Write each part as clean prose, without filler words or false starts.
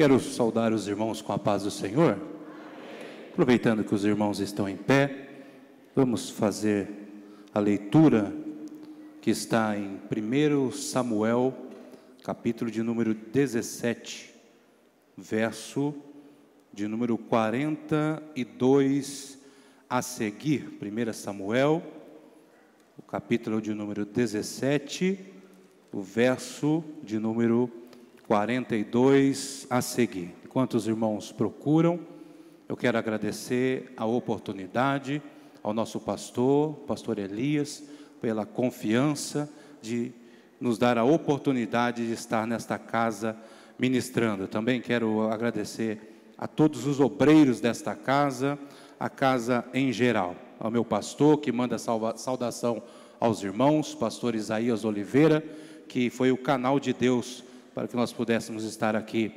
Quero saudar os irmãos com a paz do Senhor. Aproveitando que os irmãos estão em pé, vamos fazer a leitura que está em 1 Samuel, capítulo de número 17, verso de número 42 a seguir. 1 Samuel, o capítulo de número 17, o verso de número 42 a seguir. Enquanto os irmãos procuram, eu quero agradecer a oportunidade ao nosso pastor Elias, pela confiança de nos dar a oportunidade de estar nesta casa ministrando. Também quero agradecer a todos os obreiros desta casa, a casa em geral, ao meu pastor que manda saudação aos irmãos, pastor Isaías Oliveira, que foi o canal de Deus para que nós pudéssemos estar aqui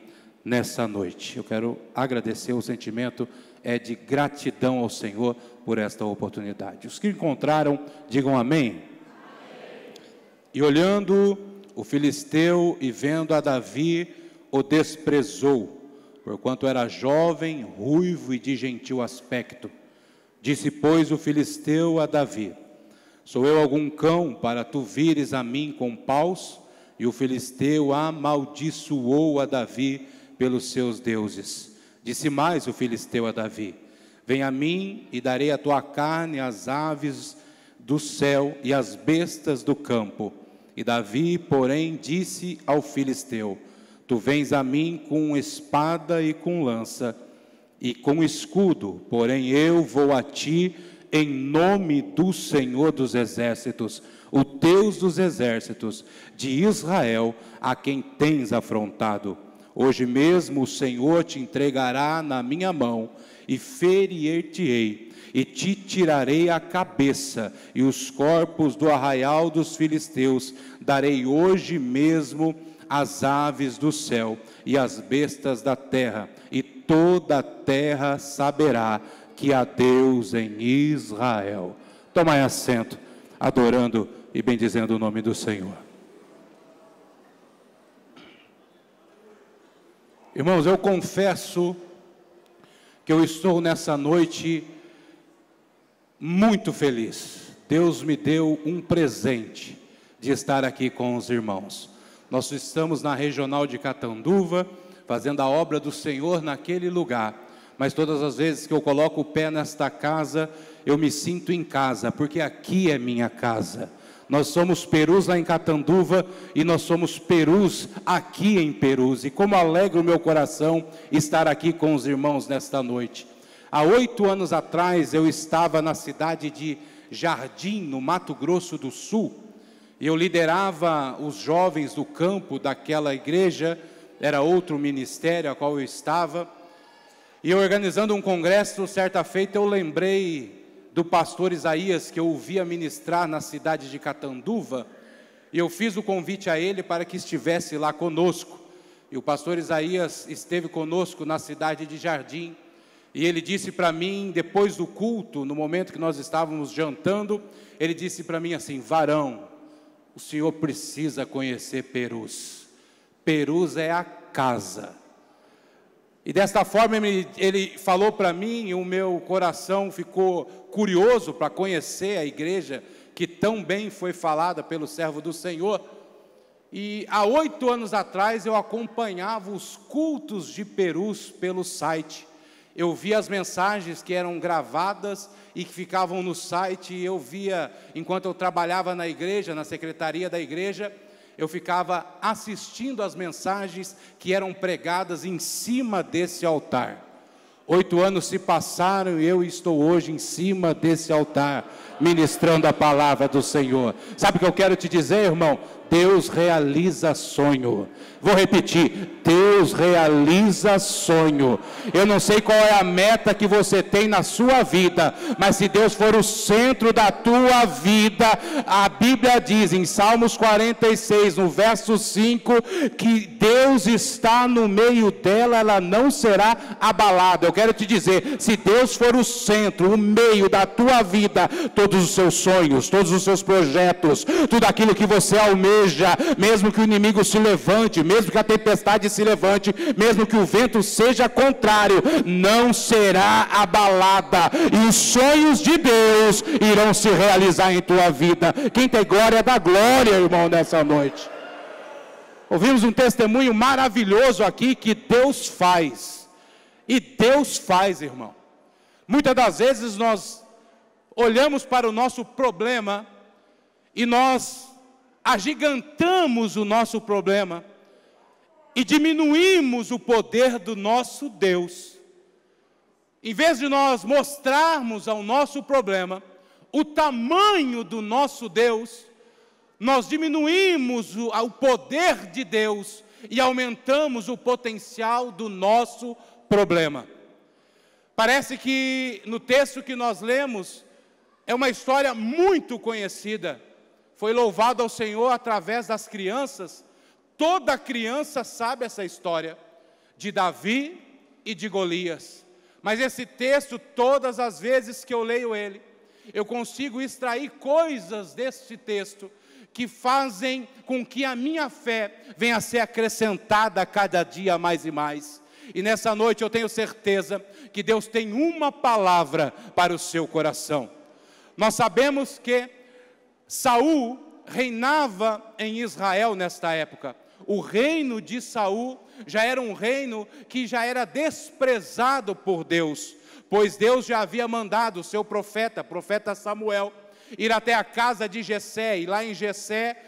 nessa noite. Eu quero agradecer, o sentimento é de gratidão ao Senhor por esta oportunidade. Os que encontraram, digam amém. Amém. E olhando o filisteu e vendo a Davi, o desprezou, porquanto era jovem, ruivo e de gentil aspecto. Disse, pois, o filisteu a Davi: sou eu algum cão para tu vires a mim com paus? E o filisteu amaldiçoou a Davi pelos seus deuses. Disse mais o filisteu a Davi: vem a mim e darei a tua carne às aves do céu e às bestas do campo. E Davi, porém, disse ao filisteu: tu vens a mim com espada e com lança e com escudo, porém eu vou a ti em nome do Senhor dos exércitos, o Deus dos exércitos de Israel, a quem tens afrontado. Hoje mesmo o Senhor te entregará na minha mão, e ferir-te-ei, e te tirarei a cabeça, e os corpos do arraial dos filisteus darei hoje mesmo às aves do céu e às bestas da terra, e toda a terra saberá que há Deus em Israel. Tomai assento, adorando e bendizendo o nome do Senhor. Irmãos, eu confesso que eu estou nessa noite muito feliz. Deus me deu um presente de estar aqui com os irmãos. Nós estamos na regional de Catanduva, fazendo a obra do Senhor naquele lugar. Mas todas as vezes que eu coloco o pé nesta casa, eu me sinto em casa, porque aqui é minha casa. Nós somos Perus lá em Catanduva e nós somos Perus aqui em Perus. E como alegra o meu coração estar aqui com os irmãos nesta noite. Há 8 anos atrás eu estava na cidade de Jardim, no Mato Grosso do Sul. E eu liderava os jovens do campo daquela igreja, era outro ministério a qual eu estava. E eu organizando um congresso, certa feita eu lembrei do pastor Isaías, que eu ouvia ministrar na cidade de Catanduva, e eu fiz o convite a ele para que estivesse lá conosco. E o pastor Isaías esteve conosco na cidade de Jardim, e ele disse para mim, depois do culto, no momento que nós estávamos jantando, ele disse para mim assim: varão, o senhor precisa conhecer Perus. Perus é a casa. E desta forma ele falou para mim, e o meu coração ficou curioso para conhecer a igreja que tão bem foi falada pelo servo do Senhor. E há 8 anos atrás eu acompanhava os cultos de Perus pelo site. Eu via as mensagens que eram gravadas e que ficavam no site, e eu via, enquanto eu trabalhava na igreja, na secretaria da igreja, eu ficava assistindo as mensagens que eram pregadas em cima desse altar. 8 anos se passaram e eu estou hoje em cima desse altar, ministrando a palavra do Senhor. Sabe o que eu quero te dizer, irmão? Deus realiza sonho. Vou repetir, Deus realiza sonho. Eu não sei qual é a meta que você tem na sua vida, mas se Deus for o centro da tua vida, a Bíblia diz em Salmos 46, no verso 5, que Deus está no meio dela, ela não será abalada. Eu quero te dizer, se Deus for o centro, o meio da tua vida, todos os seus sonhos, todos os seus projetos, tudo aquilo que você almeja, mesmo que o inimigo se levante, mesmo que a tempestade se levante, mesmo que o vento seja contrário, não será abalada, e os sonhos de Deus irão se realizar em tua vida. Quem tem glória, dá glória, irmão, nessa noite. Ouvimos um testemunho maravilhoso aqui que Deus faz. E Deus faz, irmão. Muitas das vezes nós olhamos para o nosso problema e nós agigantamos o nosso problema e diminuímos o poder do nosso Deus. Em vez de nós mostrarmos ao nosso problema o tamanho do nosso Deus, nós diminuímos o poder de Deus e aumentamos o potencial do nosso problema. Parece que no texto que nós lemos, é uma história muito conhecida. Foi louvado ao Senhor através das crianças. Toda criança sabe essa história de Davi e de Golias. Mas esse texto, todas as vezes que eu leio ele, eu consigo extrair coisas desse texto que fazem com que a minha fé venha a ser acrescentada a cada dia mais e mais. E nessa noite eu tenho certeza que Deus tem uma palavra para o seu coração. Nós sabemos que Saul reinava em Israel nesta época. O reino de Saul já era um reino que já era desprezado por Deus, pois Deus já havia mandado o seu profeta Samuel, ir até a casa de Jessé, e lá em Jessé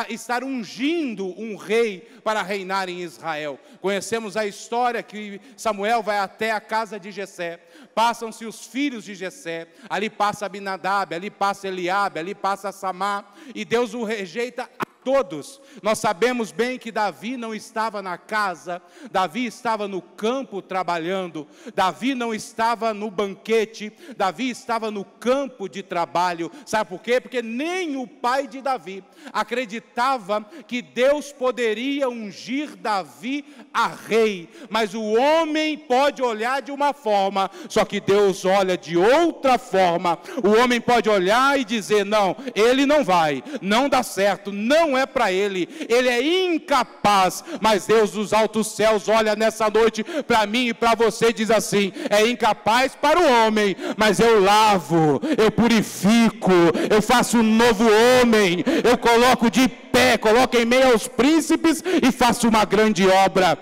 estar ungindo um rei para reinar em Israel. Conhecemos a história que Samuel vai até a casa de Jessé, passam-se os filhos de Jessé, ali passa Abinadab, ali passa Eliabe, ali passa Samá, e Deus o rejeita a todos. Nós sabemos bem que Davi não estava na casa, Davi estava no campo trabalhando, Davi não estava no banquete, Davi estava no campo de trabalho. Sabe por quê? Porque nem o pai de Davi acreditava que Deus poderia ungir Davi a rei, mas o homem pode olhar de uma forma, só que Deus olha de outra forma. O homem pode olhar e dizer, não, ele não vai, não dá certo, não é para ele é incapaz, mas Deus dos altos céus olha nessa noite para mim e para você e diz assim, é incapaz para o homem, mas eu lavo, eu purifico, eu faço um novo homem, eu coloco de pé, coloco em meio aos príncipes e faço uma grande obra.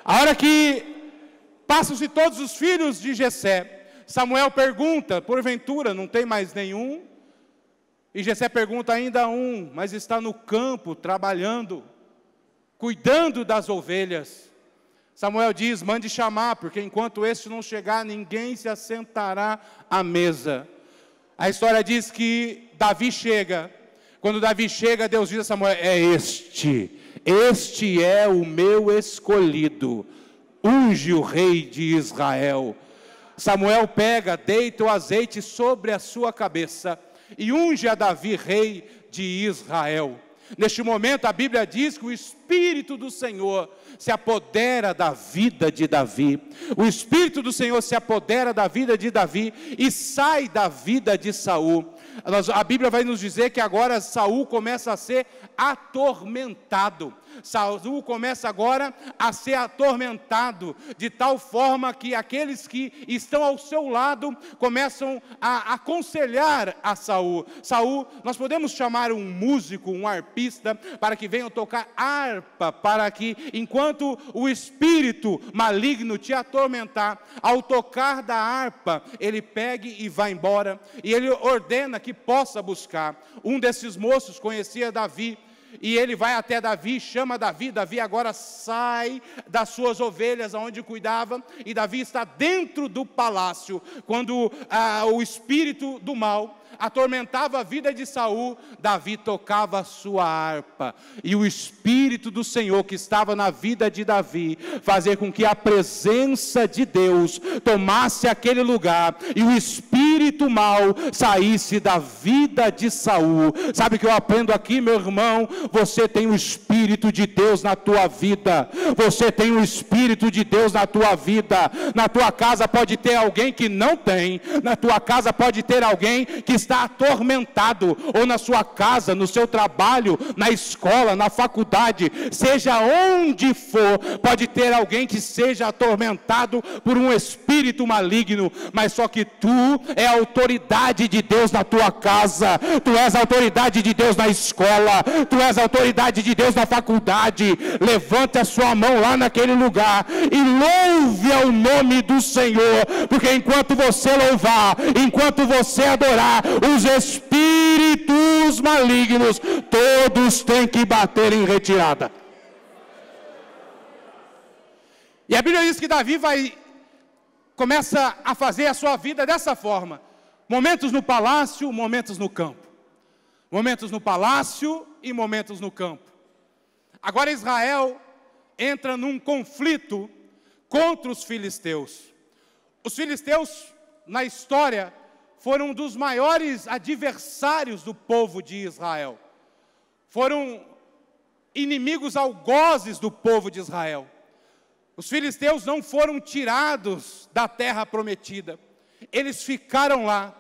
A hora que passam-se todos os filhos de Jessé, Samuel pergunta, porventura não tem mais nenhum? E Jessé pergunta, ainda um, mas está no campo, trabalhando, cuidando das ovelhas. Samuel diz, mande chamar, porque enquanto este não chegar, ninguém se assentará à mesa. A história diz que Davi chega. Quando Davi chega, Deus diz a Samuel, este é o meu escolhido, unge o rei de Israel. Samuel pega, deita o azeite sobre a sua cabeça, e unge a Davi rei de Israel. Neste momento a Bíblia diz que o Espírito do Senhor se apodera da vida de Davi. O Espírito do Senhor se apodera da vida de Davi e sai da vida de Saul. A Bíblia vai nos dizer que agora Saul começa a ser atormentado. Saul começa agora a ser atormentado, de tal forma que aqueles que estão ao seu lado começam a aconselhar a Saul. Saul, nós podemos chamar um músico, um arpista, para que venham tocar harpa, para que enquanto o espírito maligno te atormentar, ao tocar da harpa, ele pegue e vá embora, e ele ordena que possa buscar. Um desses moços conhecia Davi, e ele vai até Davi, chama Davi, Davi agora sai das suas ovelhas aonde cuidava, e Davi está dentro do palácio, quando o espírito do mal atormentava a vida de Saul, Davi tocava a sua harpa, e o Espírito do Senhor que estava na vida de Davi, fazia com que a presença de Deus tomasse aquele lugar, e o espírito mal saísse da vida de Saul. Sabe o que eu aprendo aqui, meu irmão? Você tem o Espírito Espírito de Deus na tua vida. Você tem o Espírito de Deus na tua vida. Na tua casa pode ter alguém que não tem. Na tua casa pode ter alguém que está atormentado. Ou na sua casa, no seu trabalho, na escola, na faculdade, seja onde for, pode ter alguém que seja atormentado por um espírito maligno. Mas só que tu é a autoridade de Deus na tua casa. Tu és a autoridade de Deus na escola. Tu és a autoridade de Deus na faculdade. Levante a sua mão lá naquele lugar e louve ao nome do Senhor, porque enquanto você louvar, enquanto você adorar, os espíritos malignos todos têm que bater em retirada. E a Bíblia diz que Davi começa a fazer a sua vida dessa forma: momentos no palácio, momentos no campo. Momentos no palácio e momentos no campo. Agora Israel entra num conflito contra os filisteus. Os filisteus, na história, foram um dos maiores adversários do povo de Israel. Foram inimigos algozes do povo de Israel. Os filisteus não foram tirados da terra prometida. Eles ficaram lá.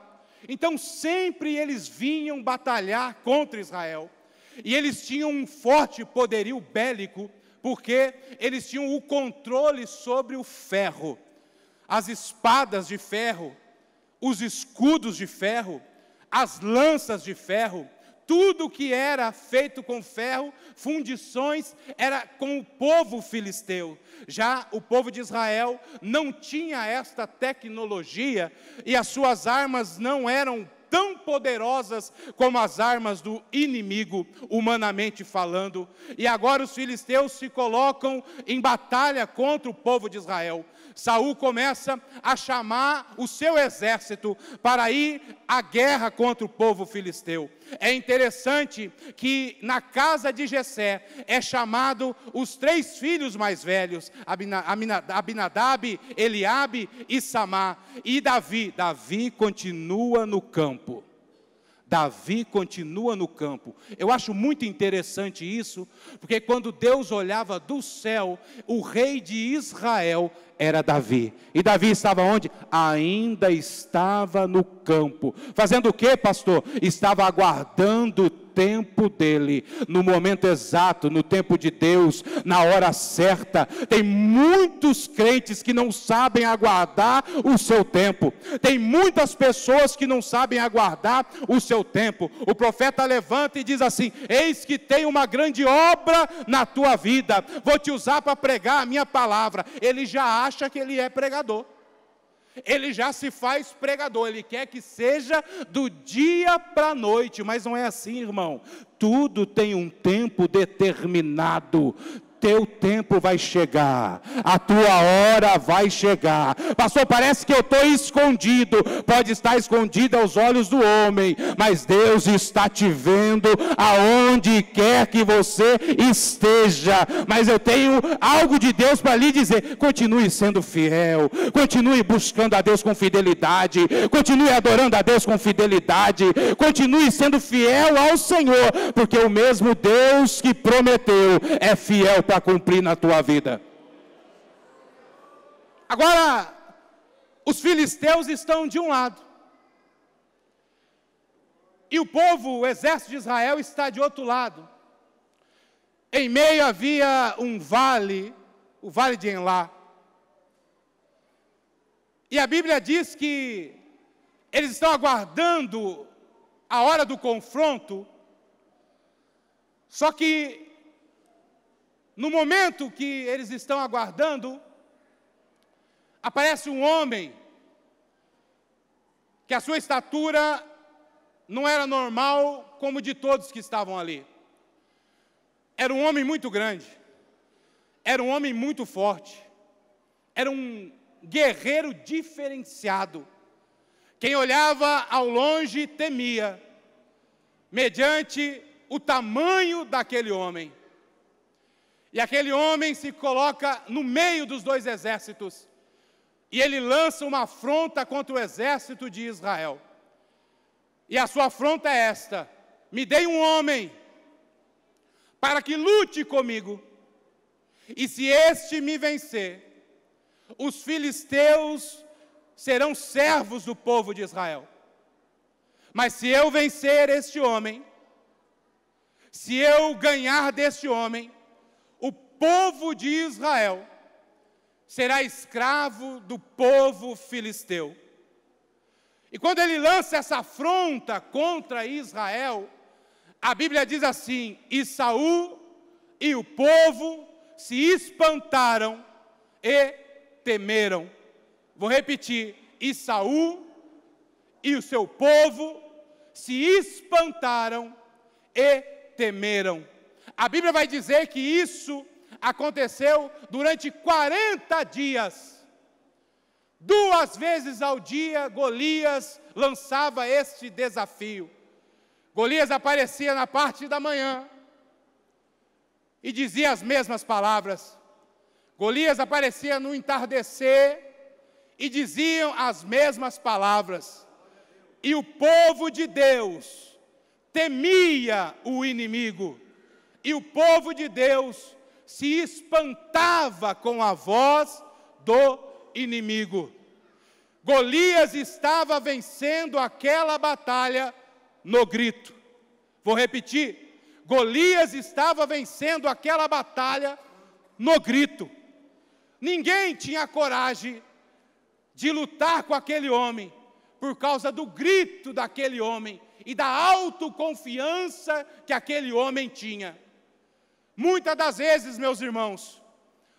Então sempre eles vinham batalhar contra Israel. E eles tinham um forte poderio bélico, porque eles tinham o controle sobre o ferro. As espadas de ferro, os escudos de ferro, as lanças de ferro, tudo que era feito com ferro, fundições, era com o povo filisteu. Já o povo de Israel não tinha esta tecnologia e as suas armas não eram tão poderosas como as armas do inimigo, humanamente falando. E agora os filisteus se colocam em batalha contra o povo de Israel. Saul começa a chamar o seu exército para ir à guerra contra o povo filisteu. É interessante que na casa de Jessé é chamado os 3 filhos mais velhos, Abinadab, Eliabe e Samá. E Davi continua no campo. Davi continua no campo. Eu acho muito interessante isso, porque quando Deus olhava do céu, o rei de Israel era Davi. E Davi estava onde? Ainda estava no campo. Fazendo o quê, pastor? Estava aguardando o tempo dele, no momento exato, no tempo de Deus, na hora certa. Tem muitos crentes que não sabem aguardar o seu tempo. Tem muitas pessoas que não sabem aguardar o seu tempo. O profeta levanta e diz assim: eis que tem uma grande obra na tua vida, vou te usar para pregar a minha palavra. Ele já acha que ele é pregador. Ele já se faz pregador, ele quer que seja do dia para a noite, mas não é assim, irmão. Tudo tem um tempo determinado. Teu tempo vai chegar, a tua hora vai chegar. Pastor, parece que eu estou escondido. Pode estar escondido aos olhos do homem, mas Deus está te vendo aonde quer que você esteja. Mas eu tenho algo de Deus para lhe dizer: continue sendo fiel, continue buscando a Deus com fidelidade, continue adorando a Deus com fidelidade, continue sendo fiel ao Senhor, porque o mesmo Deus que prometeu é fiel para cumprir na tua vida. Agora, os filisteus estão de um lado, e o povo, o exército de Israel, está de outro lado. Em meio havia um vale, o vale de Enlá. E a Bíblia diz que eles estão aguardando a hora do confronto, só que no momento que eles estão aguardando, aparece um homem, que a sua estatura não era normal como de todos que estavam ali. Era um homem muito grande, era um homem muito forte, era um guerreiro diferenciado. Quem olhava ao longe temia, mediante o tamanho daquele homem. E aquele homem se coloca no meio dos 2 exércitos. E ele lança uma afronta contra o exército de Israel. E a sua afronta é esta: me dei um homem para que lute comigo. E se este me vencer, os filisteus serão servos do povo de Israel. Mas se eu vencer este homem, se eu ganhar deste homem, o povo de Israel será escravo do povo filisteu. E quando ele lança essa afronta contra Israel, a Bíblia diz assim: e Saul e o povo se espantaram e temeram. Vou repetir: e Saul e o seu povo se espantaram e temeram. A Bíblia vai dizer que isso aconteceu durante 40 dias. 2 vezes ao dia, Golias lançava este desafio. Golias aparecia na parte da manhã e dizia as mesmas palavras. Golias aparecia no entardecer e diziam as mesmas palavras. E o povo de Deus temia o inimigo. E o povo de Deus se espantava com a voz do inimigo. Golias estava vencendo aquela batalha no grito. Vou repetir: Golias estava vencendo aquela batalha no grito. Ninguém tinha coragem de lutar com aquele homem por causa do grito daquele homem e da autoconfiança que aquele homem tinha. Muitas das vezes, meus irmãos,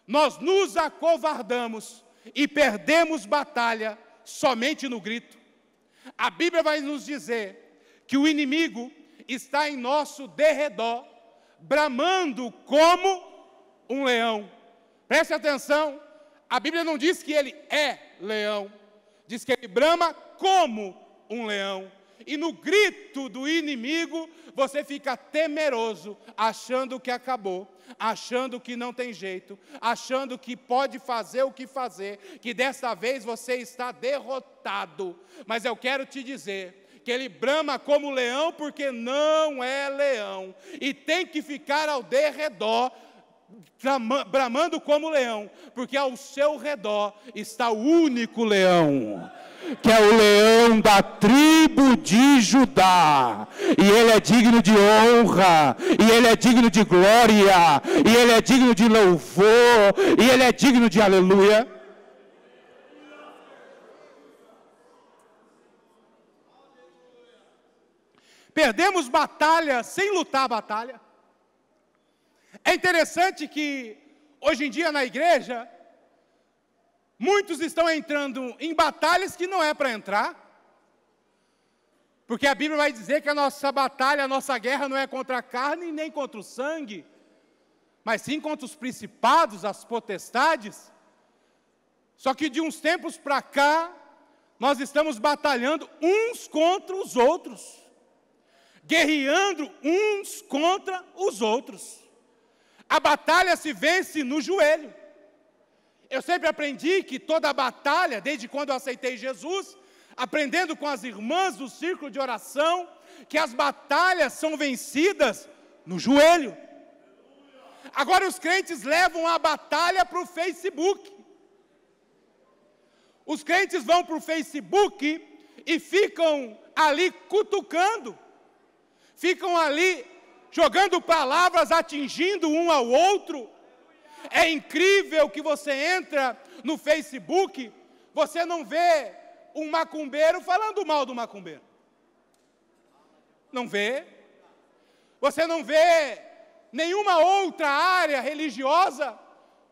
nós nos acovardamos e perdemos batalha somente no grito. A Bíblia vai nos dizer que o inimigo está em nosso derredor, bramando como um leão. Preste atenção, a Bíblia não diz que ele é leão, diz que ele brama como um leão. E no grito do inimigo, você fica temeroso, achando que acabou, achando que não tem jeito, achando que pode fazer o que fazer, que dessa vez você está derrotado. Mas eu quero te dizer que ele brama como leão porque não é leão, e tem que ficar ao derredor, bramando como leão, porque ao seu redor está o único leão, que é o leão da tribo de Judá, e ele é digno de honra, e ele é digno de glória, e ele é digno de louvor, e ele é digno de aleluia. Perdemos batalha sem lutar a batalha. É interessante que hoje em dia na igreja muitos estão entrando em batalhas que não é para entrar, porque a Bíblia vai dizer que a nossa batalha, a nossa guerra não é contra a carne nem contra o sangue, mas sim contra os principados, as potestades. Só que de uns tempos para cá, nós estamos batalhando uns contra os outros, guerreando uns contra os outros. A batalha se vence no joelho. Eu sempre aprendi que toda batalha, desde quando eu aceitei Jesus, aprendendo com as irmãs do círculo de oração, que as batalhas são vencidas no joelho. Agora os crentes levam a batalha para o Facebook. Os crentes vão para o Facebook e ficam ali cutucando, ficam ali jogando palavras, atingindo um ao outro. É incrível que você entra no Facebook, você não vê um macumbeiro falando mal do macumbeiro. Não vê. Você não vê nenhuma outra área religiosa,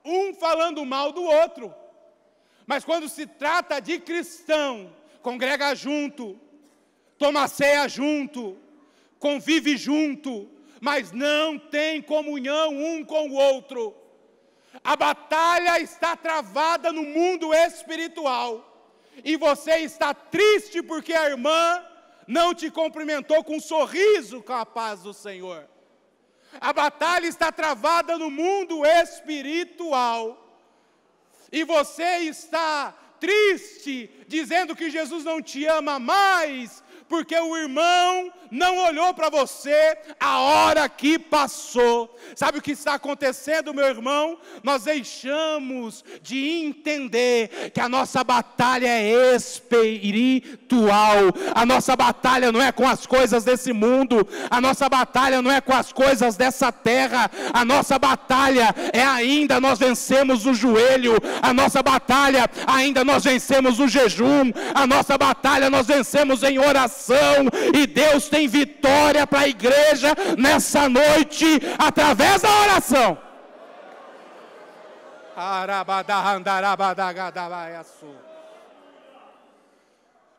um falando mal do outro. Mas quando se trata de cristão, congrega junto, toma ceia junto, convive junto, mas não tem comunhão um com o outro. A batalha está travada no mundo espiritual, e você está triste porque a irmã não te cumprimentou com um sorriso com a paz do Senhor. A batalha está travada no mundo espiritual, e você está triste, dizendo que Jesus não te ama mais, porque o irmão não olhou para você a hora que passou. Sabe o que está acontecendo, meu irmão? Nós deixamos de entender que a nossa batalha é espiritual. A nossa batalha não é com as coisas desse mundo, a nossa batalha não é com as coisas dessa terra, a nossa batalha é ainda nós vencemos o joelho, a nossa batalha ainda nós vencemos o jejum, a nossa batalha nós vencemos em oração, e Deus tem vitória para a igreja nessa noite, através da oração.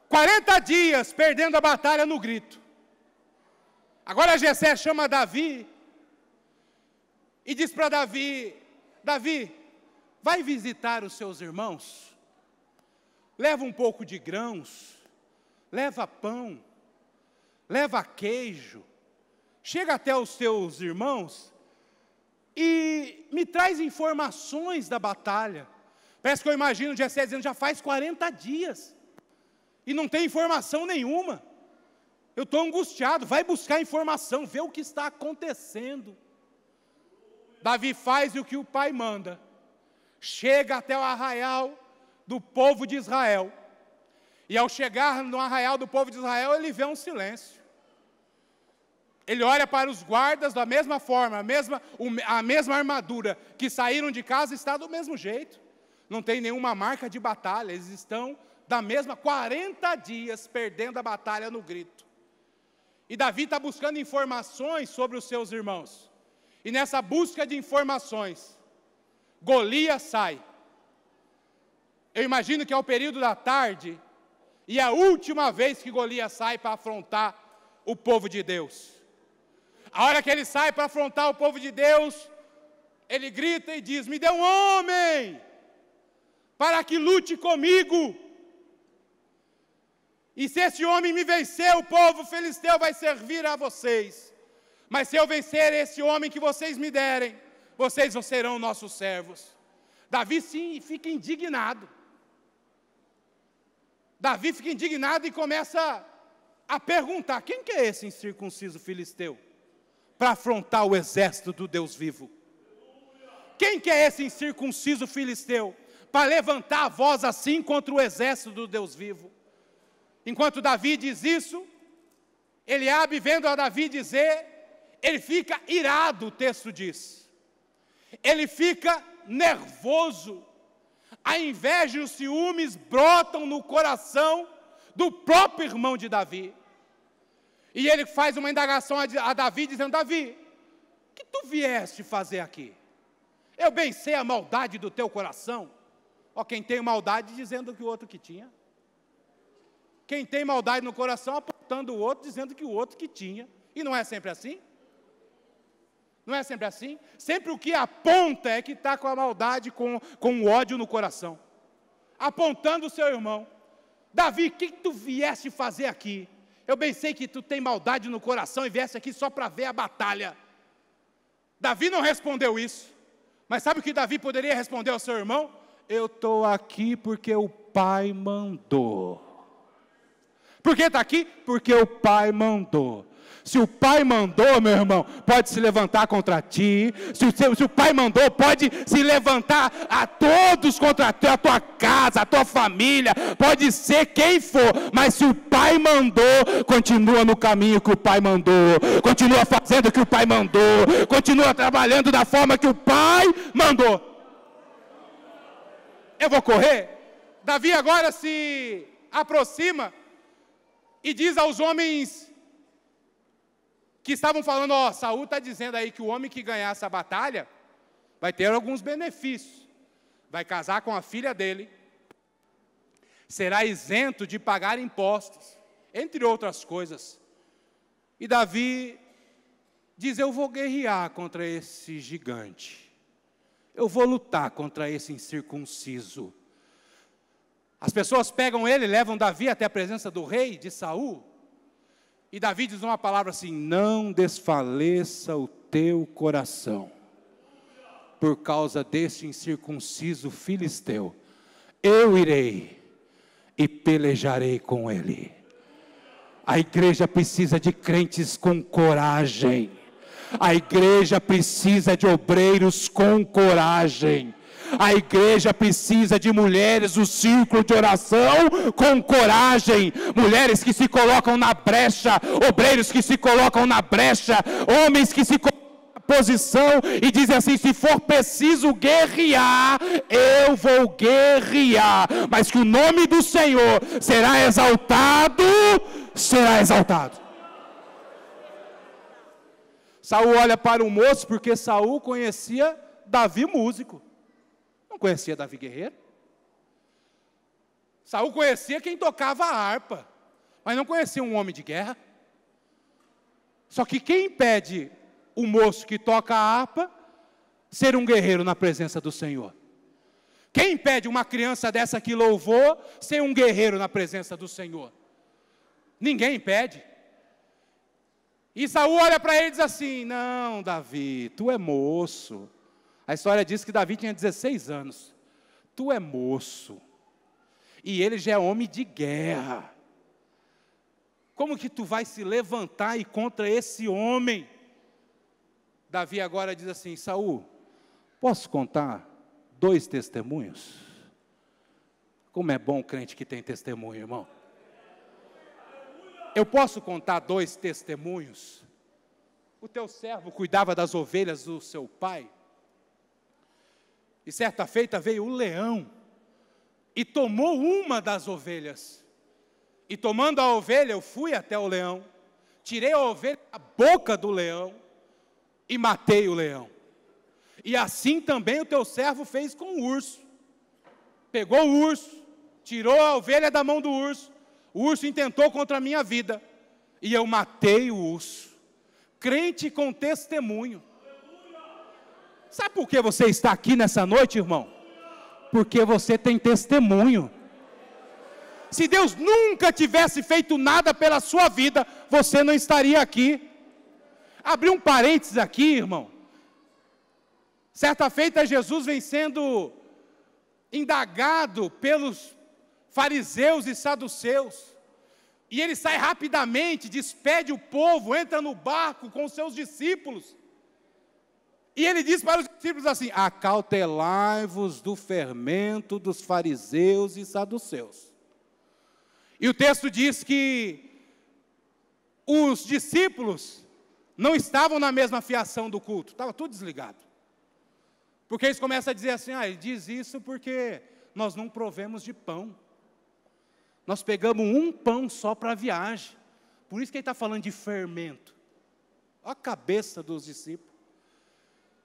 40 dias perdendo a batalha no grito. Agora Jessé chama Davi e diz para Davi: Davi, vai visitar os seus irmãos, leva um pouco de grãos, leva pão, leva queijo, chega até os teus irmãos e me traz informações da batalha. Parece que eu imagino Jessé dizendo: já faz 40 dias e não tem informação nenhuma. Eu estou angustiado, vai buscar informação, vê o que está acontecendo. Davi faz o que o pai manda, chega até o arraial do povo de Israel, e ao chegar no arraial do povo de Israel, ele vê um silêncio. Ele olha para os guardas da mesma forma, a mesma armadura que saíram de casa está do mesmo jeito, não tem nenhuma marca de batalha, eles estão da mesma, 40 dias perdendo a batalha no grito. E Davi está buscando informações sobre os seus irmãos, e nessa busca de informações, Golias sai. Eu imagino que é o período da tarde, e é a última vez que Golias sai para afrontar o povo de Deus. A hora que ele sai para afrontar o povo de Deus, ele grita e diz: me dê um homem, para que lute comigo. E se esse homem me vencer, o povo filisteu vai servir a vocês. Mas se eu vencer esse homem que vocês me derem, vocês serão nossos servos. Davi sim fica indignado. Davi fica indignado e começa a perguntar: quem que é esse incircunciso filisteu para afrontar o exército do Deus vivo? Quem que é esse incircunciso filisteu para levantar a voz assim contra o exército do Deus vivo? Enquanto Davi diz isso, Eliabe, vendo a Davi dizer, ele fica irado, o texto diz. Ele fica nervoso. A inveja e os ciúmes brotam no coração do próprio irmão de Davi. E ele faz uma indagação a Davi, dizendo: Davi, o que tu vieste fazer aqui? Eu bem sei a maldade do teu coração. Ó, quem tem maldade dizendo que o outro que tinha. Quem tem maldade no coração apontando o outro, dizendo que o outro que tinha. E não é sempre assim? Não é sempre assim? Sempre o que aponta é que está com a maldade, com o ódio no coração. Apontando o seu irmão. Davi, o que tu vieste fazer aqui? Eu bem sei que tu tem maldade no coração e vieste aqui só para ver a batalha. Davi não respondeu isso. Mas sabe o que Davi poderia responder ao seu irmão? Eu estou aqui porque o pai mandou. Por que está aqui? Porque o pai mandou. Se o pai mandou, meu irmão, pode se levantar contra ti. Se o pai mandou, pode se levantar a todos contra ti, a tua casa, a tua família. Pode ser quem for. Mas se o pai mandou, continua no caminho que o pai mandou. Continua fazendo o que o pai mandou. Continua trabalhando da forma que o pai mandou. Eu vou correr. Davi agora se aproxima e diz aos homens que estavam falando: ó, Saul está dizendo aí que o homem que ganhar essa batalha vai ter alguns benefícios. Vai casar com a filha dele, será isento de pagar impostos, entre outras coisas. E Davi diz: eu vou guerrear contra esse gigante. Eu vou lutar contra esse incircunciso. As pessoas pegam ele, levam Davi até a presença do rei, de Saul. E Davi diz uma palavra assim: não desfaleça o teu coração por causa desse incircunciso filisteu. Eu irei e pelejarei com ele. A igreja precisa de crentes com coragem. A igreja precisa de obreiros com coragem. A igreja precisa de mulheres do círculo de oração com coragem. Mulheres que se colocam na brecha, obreiros que se colocam na brecha, homens que se colocam na posição e dizem assim: se for preciso guerrear, eu vou guerrear, mas que o nome do Senhor será exaltado, será exaltado. Saul olha para o moço, porque Saul conhecia Davi músico, não conhecia Davi guerreiro. Saul conhecia quem tocava a harpa, mas não conhecia um homem de guerra. Só que quem impede o moço que toca a harpa ser um guerreiro na presença do Senhor? Quem impede uma criança dessa que louvou ser um guerreiro na presença do Senhor? Ninguém impede. E Saul olha para ele e diz assim: não, Davi, tu é moço. A história diz que Davi tinha 16 anos. Tu é moço. E ele já é homem de guerra. Como que tu vai se levantar e contra esse homem? Davi agora diz assim: Saul, posso contar 2 testemunhos? Como é bom o crente que tem testemunho, irmão. Eu posso contar 2 testemunhos? O teu servo cuidava das ovelhas do seu pai, e certa feita veio o leão, e tomou uma das ovelhas, e tomando a ovelha, eu fui até o leão, tirei a ovelha da boca do leão, e matei o leão. E assim também o teu servo fez com o urso, pegou o urso, tirou a ovelha da mão do urso, o urso intentou contra a minha vida, e eu matei o urso. Crente com testemunho. Sabe por que você está aqui nessa noite, irmão? Porque você tem testemunho. Se Deus nunca tivesse feito nada pela sua vida, você não estaria aqui. Abri um parênteses aqui, irmão. Certa feita, Jesus vem sendo indagado pelos fariseus e saduceus, e ele sai rapidamente, despede o povo, entra no barco com os seus discípulos, e ele diz para os discípulos assim: acautelai-vos do fermento dos fariseus e saduceus. E o texto diz que os discípulos não estavam na mesma fiação do culto, estava tudo desligado, porque eles começam a dizer assim: ele diz isso porque nós não provemos de pão. Nós pegamos um pão só para a viagem. Por isso que ele está falando de fermento. Olha a cabeça dos discípulos.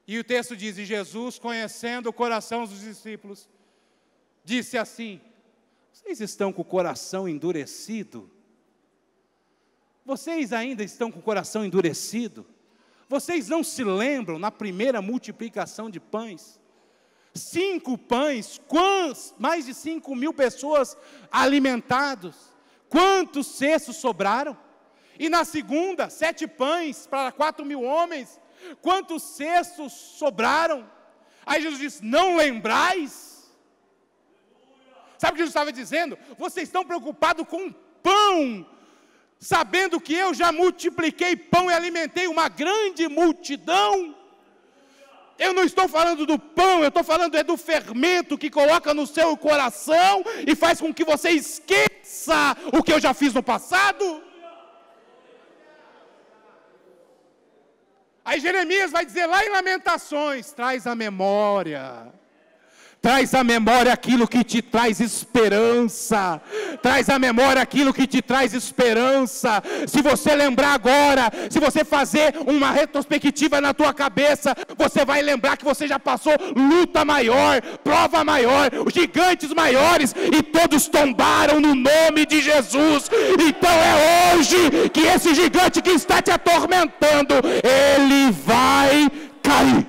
E o texto diz: e Jesus, conhecendo o coração dos discípulos, disse assim: vocês estão com o coração endurecido? Vocês ainda estão com o coração endurecido? Vocês não se lembram na primeira multiplicação de pães? 5 pães, mais de 5.000 pessoas alimentadas. Quantos cestos sobraram? E na segunda, 7 pães para 4.000 homens. Quantos cestos sobraram? Aí Jesus disse: não lembrais? Sabe o que Jesus estava dizendo? Vocês estão preocupados com pão, sabendo que eu já multipliquei pão e alimentei uma grande multidão. Eu não estou falando do pão, eu estou falando do fermento que coloca no seu coração e faz com que você esqueça o que eu já fiz no passado. Aí Jeremias vai dizer lá em Lamentações: traz à memória aquilo que te traz esperança, traz à memória aquilo que te traz esperança. Se você lembrar agora, se você fazer uma retrospectiva na tua cabeça, você vai lembrar que você já passou luta maior, prova maior, os gigantes maiores, e todos tombaram no nome de Jesus. Então é hoje que esse gigante que está te atormentando, ele vai cair.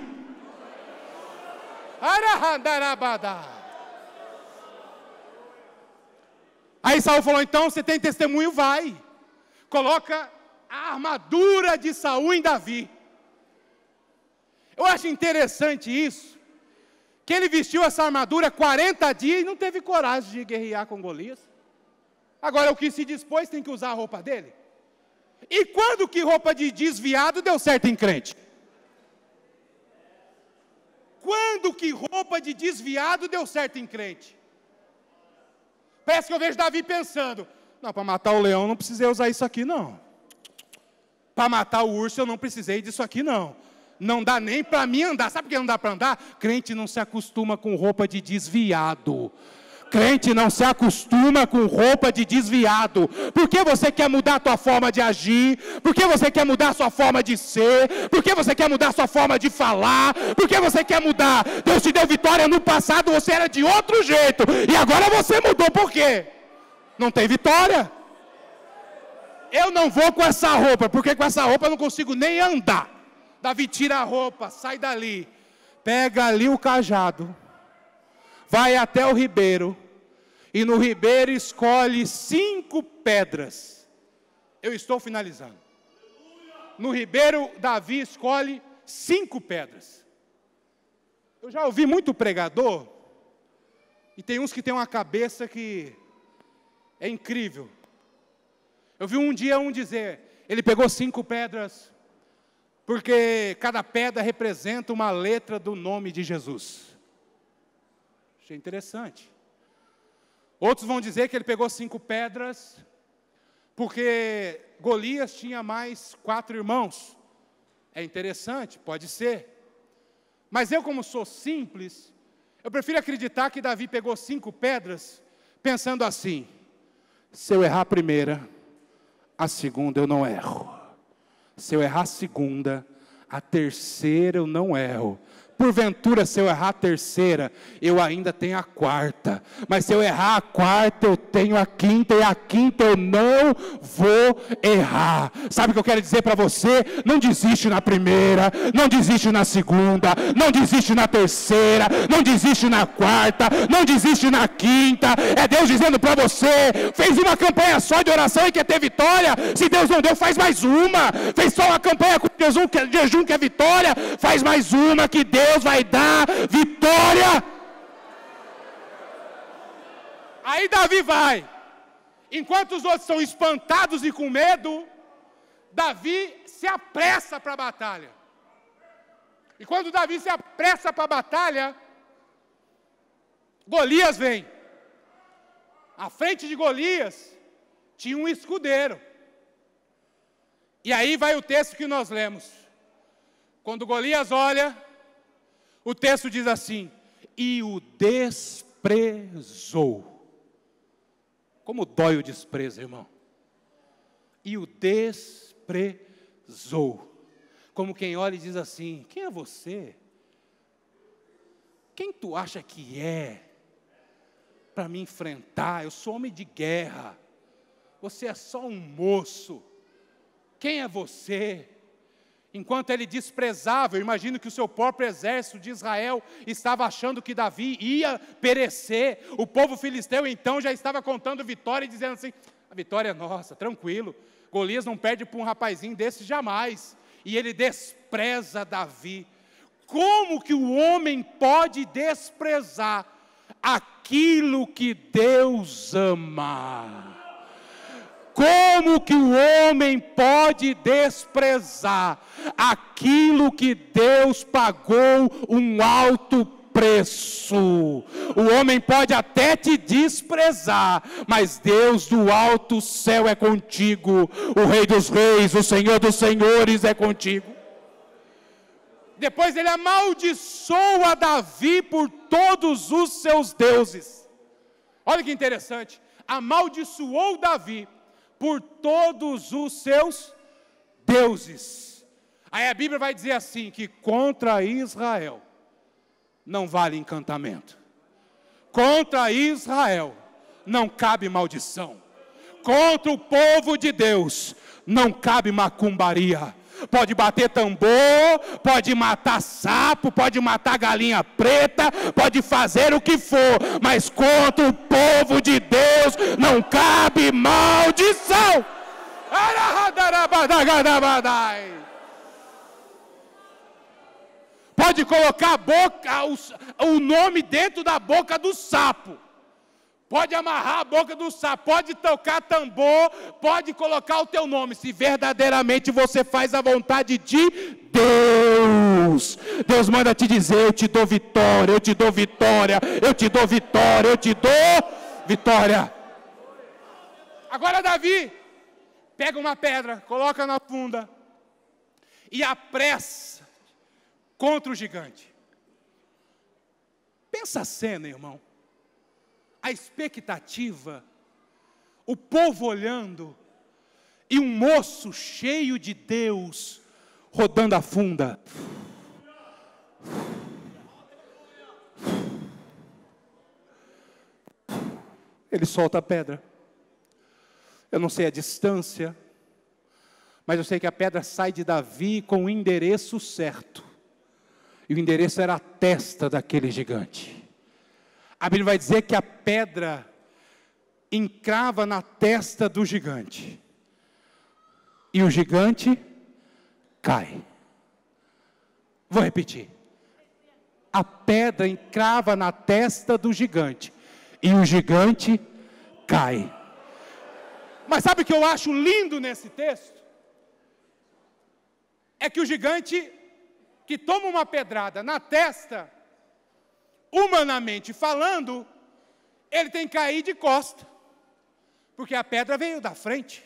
Aí Saul falou: então você tem testemunho, vai, coloca a armadura de Saul em Davi. Eu acho interessante isso, que ele vestiu essa armadura 40 dias e não teve coragem de guerrear com Golias. Agora o que se dispôs tem que usar a roupa dele. E quando que roupa de desviado deu certo em crente? Quando que roupa de desviado deu certo em crente? Parece que eu vejo Davi pensando, não, para matar o leão eu não precisei usar isso aqui não. Para matar o urso eu não precisei disso aqui não. Não dá nem para mim andar. Sabe por que não dá para andar? Crente não se acostuma com roupa de desviado. Crente não se acostuma com roupa de desviado. Por que você quer mudar a tua forma de agir? Por que você quer mudar a sua forma de ser? Por que você quer mudar a sua forma de falar? Por que você quer mudar? Deus te deu vitória no passado, você era de outro jeito. E agora você mudou, por quê? Não tem vitória. Eu não vou com essa roupa, porque com essa roupa eu não consigo nem andar. Davi tira a roupa, sai dali, pega ali o cajado, vai até o ribeiro, e no ribeiro escolhe 5 pedras. Eu estou finalizando. No ribeiro, Davi escolhe 5 pedras. Eu já ouvi muito pregador, e tem uns que tem uma cabeça que é incrível. Eu vi um dia um dizer, ele pegou 5 pedras, porque cada pedra representa uma letra do nome de Jesus. Achei interessante. Outros vão dizer que ele pegou 5 pedras, porque Golias tinha mais 4 irmãos. É interessante, pode ser. Mas eu, como sou simples, eu prefiro acreditar que Davi pegou 5 pedras, pensando assim, se eu errar a primeira, a segunda eu não erro. Se eu errar a segunda, a terceira eu não erro. Porventura, se eu errar a terceira, eu ainda tenho a quarta. Mas se eu errar a quarta, eu tenho a quinta. E a quinta eu não vou errar. Sabe o que eu quero dizer para você? Não desiste na primeira, não desiste na segunda, não desiste na terceira, não desiste na quarta, não desiste na quinta. É Deus dizendo para você, fez uma campanha só de oração e quer ter vitória? Se Deus não deu, faz mais uma. Fez só uma campanha com jejum que é vitória? Faz mais uma que Deus vai dar vitória. Aí Davi vai. Enquanto os outros estão espantados e com medo, Davi se apressa para a batalha. E quando Davi se apressa para a batalha, Golias vem. À frente de Golias tinha um escudeiro. E aí vai o texto que nós lemos. Quando Golias olha, o texto diz assim, e o desprezou. Como dói o desprezo, irmão? E o desprezou. Como quem olha e diz assim, quem é você? Quem tu acha que é para me enfrentar? Eu sou homem de guerra. Você é só um moço. Quem é você? Enquanto ele desprezava, eu imagino que o seu próprio exército de Israel estava achando que Davi ia perecer. O povo filisteu então já estava contando vitória e dizendo assim, a vitória é nossa, tranquilo. Golias não perde para um rapazinho desse jamais. E ele despreza Davi. Como que o homem pode desprezar aquilo que Deus ama? Como que o homem pode desprezar aquilo que Deus pagou um alto preço? O homem pode até te desprezar, mas Deus do alto céu é contigo. O Rei dos Reis, o Senhor dos Senhores é contigo. Depois ele amaldiçoa Davi por todos os seus deuses. Olha que interessante. Amaldiçoou Davi por todos os seus deuses. Aí a Bíblia vai dizer assim, que contra Israel não vale encantamento. Contra Israel não cabe maldição. Contra o povo de Deus não cabe macumbaria. Pode bater tambor, pode matar sapo, pode matar galinha preta, pode fazer o que for, mas contra o povo de Deus não cabe maldição. Pode colocar o nome dentro da boca do sapo, pode amarrar a boca do sapo, pode tocar tambor, pode colocar o teu nome, se verdadeiramente você faz a vontade de Deus. Deus manda te dizer: eu te dou vitória, eu te dou vitória, eu te dou vitória, eu te dou vitória. Agora Davi pega uma pedra, coloca na funda e apressa contra o gigante. Pensa a cena, irmão. A expectativa, o povo olhando, e um moço cheio de Deus, rodando a funda. Ele solta a pedra. Eu não sei a distância, mas eu sei que a pedra sai de Davi com o endereço certo. E o endereço era a testa daquele gigante. A Bíblia vai dizer que a pedra encrava na testa do gigante. E o gigante cai. Vou repetir. A pedra encrava na testa do gigante. E o gigante cai. Mas sabe o que eu acho lindo nesse texto? É que o gigante que toma uma pedrada na testa, humanamente falando, ele tem que cair de costa, porque a pedra veio da frente.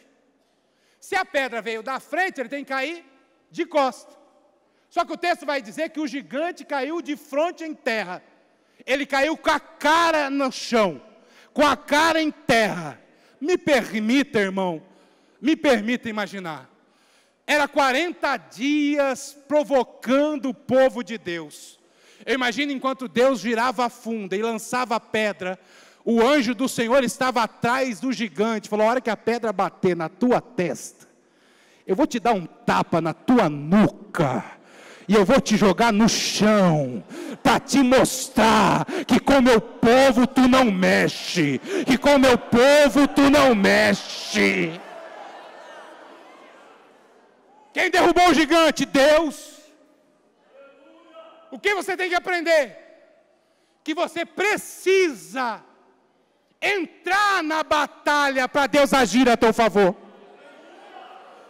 Se a pedra veio da frente, ele tem que cair de costa. Só que o texto vai dizer que o gigante caiu de fronte em terra. Ele caiu com a cara no chão, com a cara em terra. Me permita, irmão, me permita imaginar. Era 40 dias provocando o povo de Deus. Eu imagino enquanto Deus girava a funda e lançava a pedra, o anjo do Senhor estava atrás do gigante. Falou: a hora que a pedra bater na tua testa, eu vou te dar um tapa na tua nuca, e eu vou te jogar no chão, para te mostrar que com o meu povo tu não mexe, que com o meu povo tu não mexe. Quem derrubou o gigante? Deus. O que você tem que aprender? Que você precisa entrar na batalha para Deus agir a teu favor.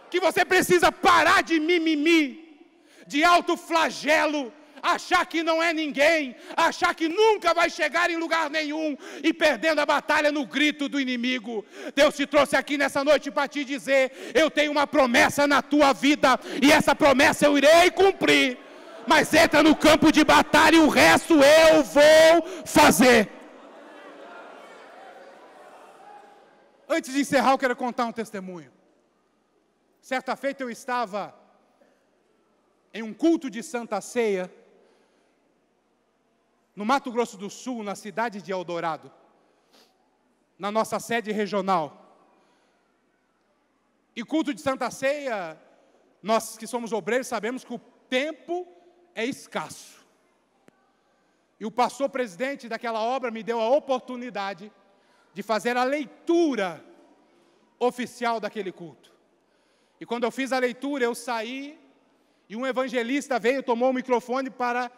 Que você precisa parar de mimimi, de alto flagelo, achar que não é ninguém, achar que nunca vai chegar em lugar nenhum e perdendo a batalha no grito do inimigo. Deus te trouxe aqui nessa noite para te dizer: eu tenho uma promessa na tua vida e essa promessa eu irei cumprir. Mas entra no campo de batalha e o resto eu vou fazer. Antes de encerrar, eu quero contar um testemunho. Certa feita eu estava em um culto de Santa Ceia, no Mato Grosso do Sul, na cidade de Eldorado, na nossa sede regional. E culto de Santa Ceia, nós que somos obreiros sabemos que o tempo é escasso. E o pastor presidente daquela obra me deu a oportunidade de fazer a leitura oficial daquele culto. E quando eu fiz a leitura, eu saí e um evangelista veio, tomou o microfone para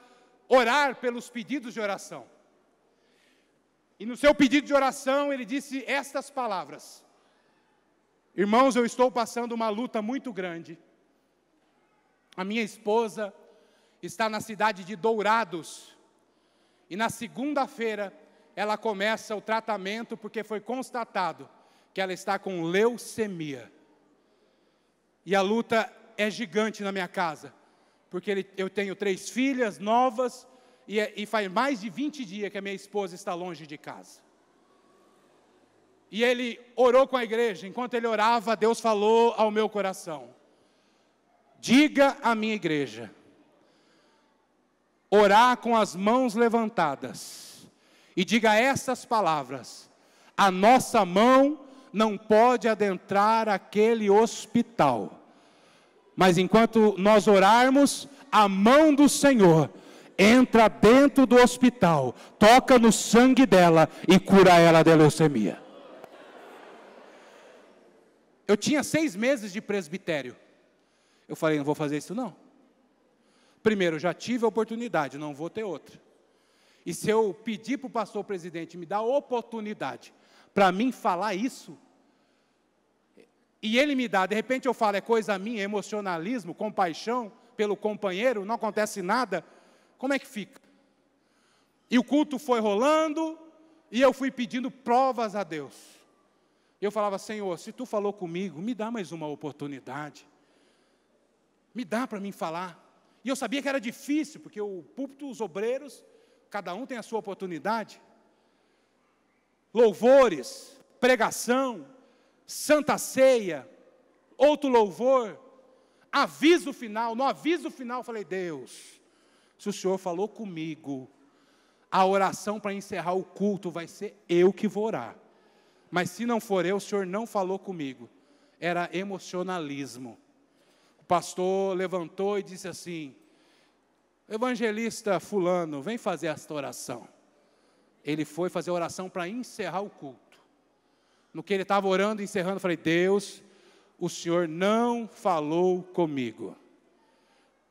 orar pelos pedidos de oração. E no seu pedido de oração, ele disse estas palavras: irmãos, eu estou passando uma luta muito grande. A minha esposa está na cidade de Dourados. E na segunda-feira, ela começa o tratamento porque foi constatado que ela está com leucemia. E a luta é gigante na minha casa, porque eu tenho 3 filhas novas e faz mais de 20 dias que a minha esposa está longe de casa. E ele orou com a igreja. Enquanto ele orava, Deus falou ao meu coração: diga à minha igreja, orar com as mãos levantadas, e diga essas palavras: a nossa mão não pode adentrar aquele hospital, mas enquanto nós orarmos, a mão do Senhor entra dentro do hospital, toca no sangue dela e cura ela da leucemia. Eu tinha 6 meses de presbitério. Eu falei: não vou fazer isso não. Primeiro, eu já tive a oportunidade, não vou ter outra. E se eu pedir para o pastor presidente me dar a oportunidade para mim falar isso, e ele me dá, de repente eu falo, é coisa minha, emocionalismo, compaixão pelo companheiro, não acontece nada, como é que fica? E o culto foi rolando, e eu fui pedindo provas a Deus. Eu falava, Senhor, se tu falou comigo, me dá mais uma oportunidade. Me dá para mim falar. E eu sabia que era difícil, porque o púlpito, os obreiros, cada um tem a sua oportunidade. Louvores, pregação, santa ceia, outro louvor, aviso final. No aviso final eu falei, Deus, se o Senhor falou comigo, a oração para encerrar o culto vai ser eu que vou orar. Mas se não for eu, o Senhor não falou comigo. Era emocionalismo. O pastor levantou e disse assim, evangelista fulano, vem fazer esta oração. Ele foi fazer a oração para encerrar o culto. No que ele estava orando, encerrando, eu falei, Deus, o Senhor não falou comigo.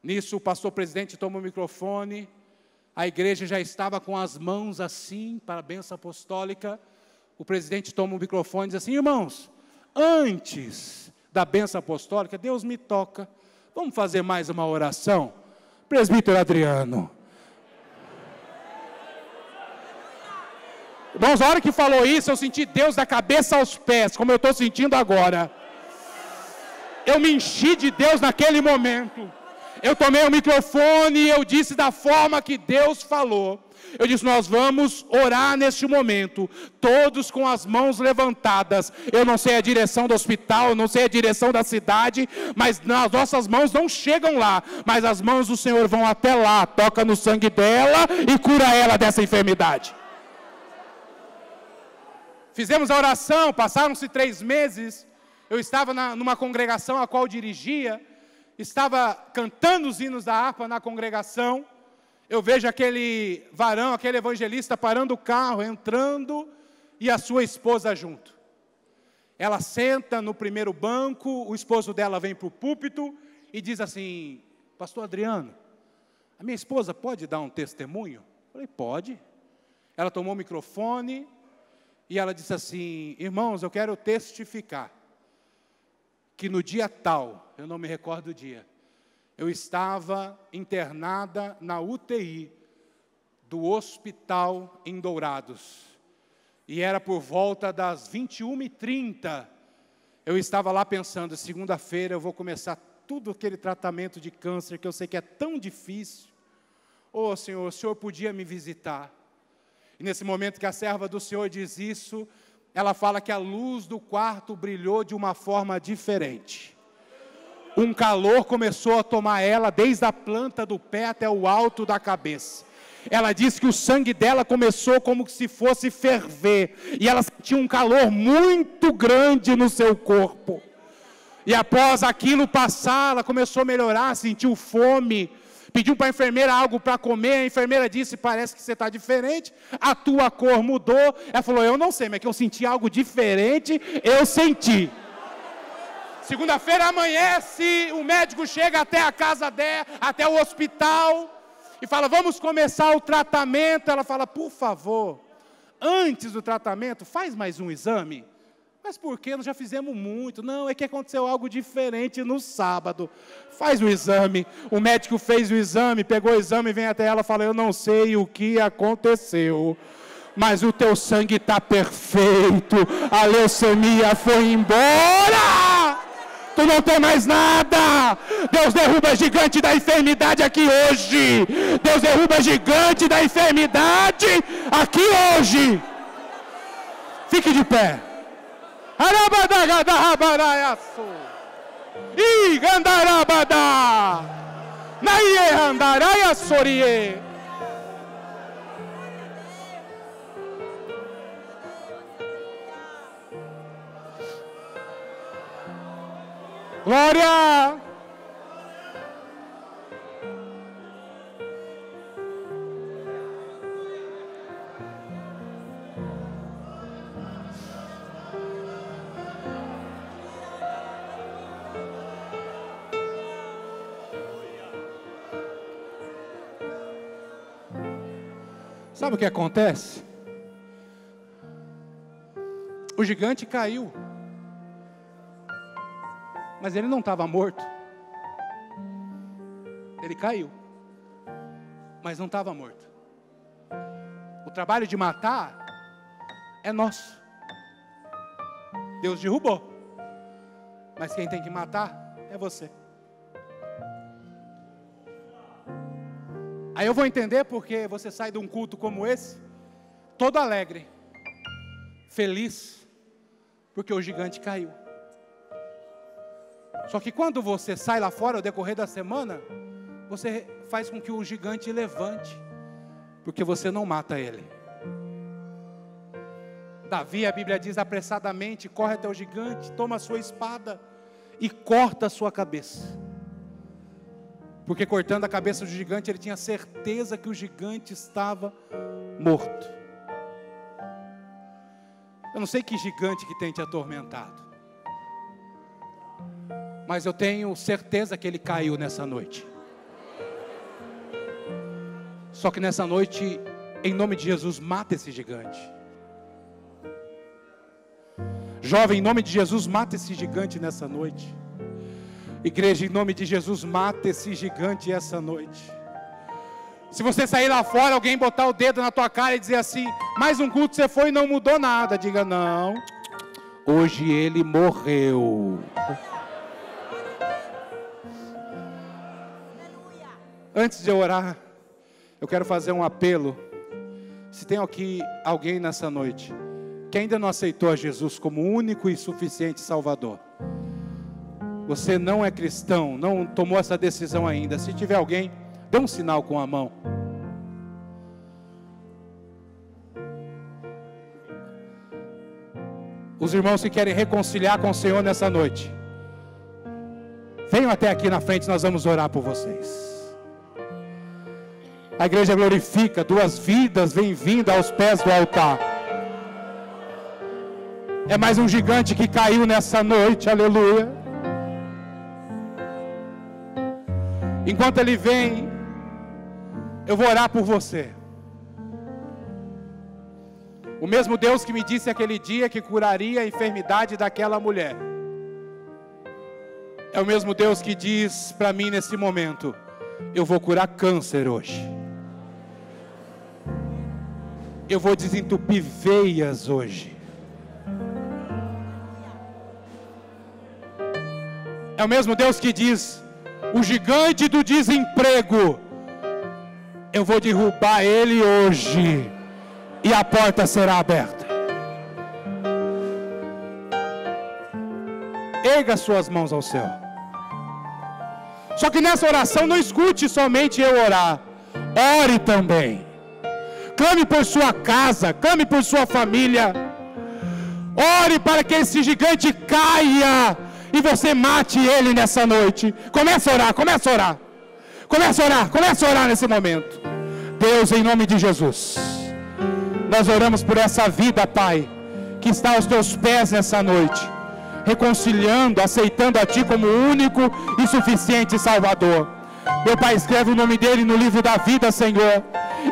Nisso o pastor presidente toma o microfone, a igreja já estava com as mãos assim, para a bênção apostólica. O presidente toma o microfone e diz assim, irmãos, antes da bênção apostólica, Deus me toca, vamos fazer mais uma oração? Presbítero Adriano. Irmãos, a hora que falou isso, eu senti Deus da cabeça aos pés, como eu estou sentindo agora. Eu me enchi de Deus naquele momento. Eu tomei o microfone e eu disse da forma que Deus falou. Eu disse, nós vamos orar neste momento, todos com as mãos levantadas. Eu não sei a direção do hospital, eu não sei a direção da cidade, mas as nossas mãos não chegam lá, mas as mãos do Senhor vão até lá, toca no sangue dela e cura ela dessa enfermidade. Fizemos a oração, passaram-se 3 meses, eu estava numa congregação a qual eu dirigia, estava cantando os hinos da harpa na congregação. Eu vejo aquele varão, aquele evangelista parando o carro, entrando, e a sua esposa junto. Ela senta no primeiro banco, o esposo dela vem para o púlpito e diz assim, pastor Adriano, a minha esposa pode dar um testemunho? Eu falei, pode. Ela tomou o microfone e ela disse assim, irmãos, eu quero testificar que no dia tal, eu não me recordo do dia, eu estava internada na UTI do hospital em Dourados. E era por volta das 21h30. Eu estava lá pensando, segunda-feira eu vou começar tudo aquele tratamento de câncer que eu sei que é tão difícil. Ô Senhor, o Senhor podia me visitar. E nesse momento que a serva do Senhor diz isso, ela fala que a luz do quarto brilhou de uma forma diferente. Um calor começou a tomar ela desde a planta do pé até o alto da cabeça. Ela disse que o sangue dela começou como se fosse ferver. E ela sentiu um calor muito grande no seu corpo. E após aquilo passar, ela começou a melhorar, sentiu fome. Pediu para a enfermeira algo para comer. A enfermeira disse, parece que você está diferente. A tua cor mudou. Ela falou, eu não sei, mas que eu senti algo diferente, eu senti. Segunda-feira amanhece, o médico chega até a casa dela, até o hospital, e fala, vamos começar o tratamento. Ela fala, por favor, antes do tratamento, faz mais um exame. Mas por quê? Nós já fizemos muito. Não, é que aconteceu algo diferente no sábado. Faz o exame. O médico fez o exame, pegou o exame, vem até ela e fala, eu não sei o que aconteceu, mas o teu sangue está perfeito, a leucemia foi embora. Tu não tem mais nada. Deus derruba gigante da enfermidade aqui hoje. Deus derruba gigante da enfermidade aqui hoje. Fique de pé. Glória! Sabe o que acontece? O gigante caiu, mas ele não estava morto. Ele caiu, mas não estava morto. O trabalho de matar é nosso. Deus derrubou, mas quem tem que matar é você. Aí eu vou entender porque você sai de um culto como esse, todo alegre, feliz, porque o gigante caiu. Só que quando você sai lá fora, ao decorrer da semana, você faz com que o gigante levante, porque você não mata ele. Davi, a Bíblia diz, apressadamente, corre até o gigante, toma a sua espada e corta a sua cabeça. Porque cortando a cabeça do gigante, ele tinha certeza que o gigante estava morto. Eu não sei que gigante que tem te atormentado, mas eu tenho certeza que ele caiu nessa noite. Só que nessa noite, em nome de Jesus, mata esse gigante. Jovem, em nome de Jesus, mata esse gigante nessa noite. Igreja, em nome de Jesus, mata esse gigante essa noite. Se você sair lá fora, alguém botar o dedo na tua cara e dizer assim, mais um culto você foi e não mudou nada, diga não, hoje ele morreu. Antes de eu orar, eu quero fazer um apelo. Se tem aqui alguém nessa noite que ainda não aceitou a Jesus como único e suficiente Salvador, você não é cristão, não tomou essa decisão ainda. Se tiver alguém, dê um sinal com a mão. Os irmãos que querem reconciliar com o Senhor nessa noite, venham até aqui na frente, nós vamos orar por vocês. A igreja glorifica, 2 vidas vêm vindo aos pés do altar. É mais um gigante que caiu nessa noite, aleluia. Enquanto ele vem, eu vou orar por você. O mesmo Deus que me disse aquele dia que curaria a enfermidade daquela mulher, é o mesmo Deus que diz para mim nesse momento, eu vou curar câncer hoje. Eu vou desentupir veias hoje. É o mesmo Deus que diz, o gigante do desemprego, eu vou derrubar ele hoje, e a porta será aberta. Erga suas mãos ao céu. Só que nessa oração não escute somente eu orar, ore também. Clame por sua casa, clame por sua família. Ore para que esse gigante caia e você mate ele nessa noite. Comece a orar, comece a orar. Comece a orar, comece a orar nesse momento. Deus, em nome de Jesus, nós oramos por essa vida, Pai, que está aos teus pés nessa noite, reconciliando, aceitando a Ti como único e suficiente Salvador. Meu Pai, escreve o nome dele no livro da vida, Senhor,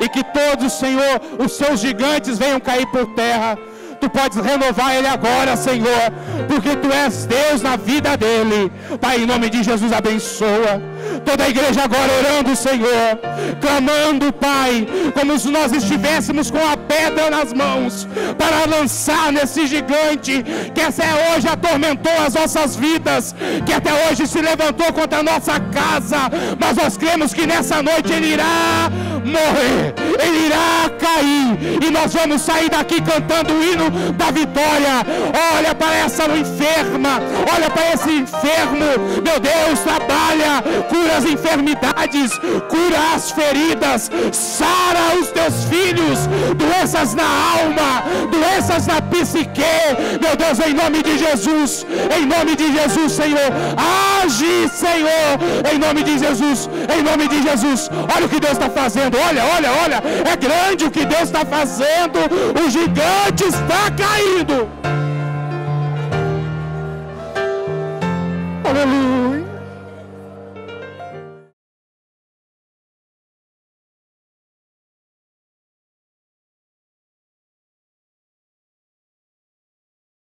e que todos, Senhor, os seus gigantes venham cair por terra. Tu podes renovar ele agora, Senhor, porque Tu és Deus na vida dele. Pai, em nome de Jesus, abençoa toda a igreja agora orando, Senhor, clamando, Pai, como se nós estivéssemos com a pedra nas mãos para lançar nesse gigante que até hoje atormentou as nossas vidas, que até hoje se levantou contra a nossa casa, mas nós cremos que nessa noite ele irá morrer, ele irá cair, e nós vamos sair daqui cantando o hino da vitória. Olha para essa enferma, olha para esse enfermo, meu Deus, trabalha, cura as enfermidades, cura as feridas, sara os teus filhos, doenças na alma, doenças na psique, meu Deus, em nome de Jesus, Senhor, age, Senhor, em nome de Jesus, em nome de Jesus. Olha o que Deus está fazendo, olha, é grande o que Deus está fazendo, o gigante está caindo. Aleluia.